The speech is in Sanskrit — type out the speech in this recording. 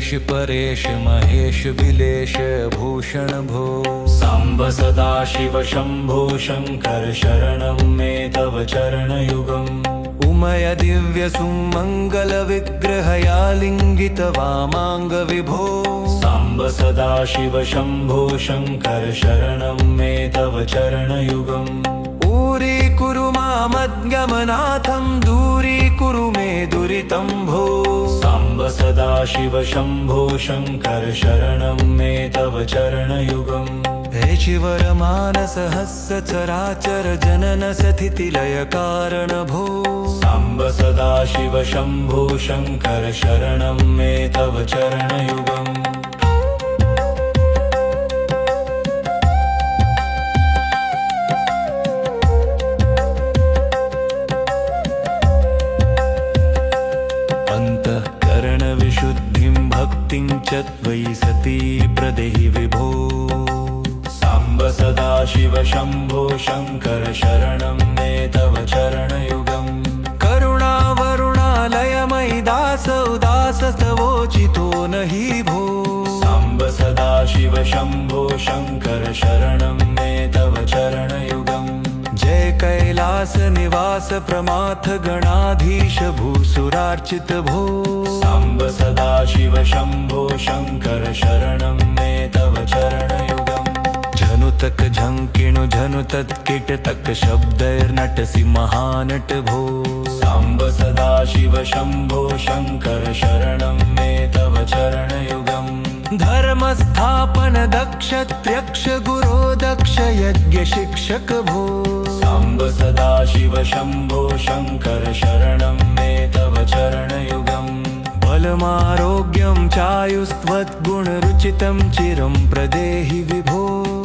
देश परेश महेश बिलेश भूषण भो। साम्ब सदाशिव शम्भो शङ्कर शरणं मे तव चरणयुगम्। उमय दिव्य सुमंगल विग्रहया लिंगित वामांग विभो। साम्ब सदाशिव शम्भो शङ्कर शरणं मे तव चरणयुगम्। दूरीकुरु मामद्गमनाथं दूरीकुरु मे दुरितं भो। साम्ब सदाशिव शम्भो शङ्कर शरणं मे तव चरणयुगम्। हे शिवरमानस हस्य चराचर जनन स्थिति लय कारण भो। साम्ब सदाशिव शम्भो शङ्कर शरणं मे तव चरणयुगम्। विशुद्धिं भक्तिं च त्वयि सती प्रदेहि विभो। साम्ब सदाशिव शम्भो शङ्कर शरणं मे तव चरणयुगम्। करुणावरुणालयमयि दासोदासस्तवोचितो नहि भो। साम्ब सदाशिव शम्भो शङ्कर शरणं मे तव चरणयुगम्। जय कैलास निवास प्रमाथ गणाधीश भूसुरार्चित भो। साम्ब सदाशिव शम्भो शङ्कर शरणं मे तव चरणयुगम्। झनुतक झंकिणु झनुतत् कीटतक शब्दैर्नटसि महानट भो। साम्ब सदाशिव शम्भो शङ्कर शरणं मे तव चरणयुगम्। धर्मस्थापन दक्ष त्र्यक्ष गुरो दक्ष यज्ञ शिक्षक भो। साम्ब सदाशिव शम्भो शङ्कर शरणं मे तव चरणयुगम्। बलमारोग्यं चायुस्त्वद्गुणरुचितं चिरं प्रदेहि विभो।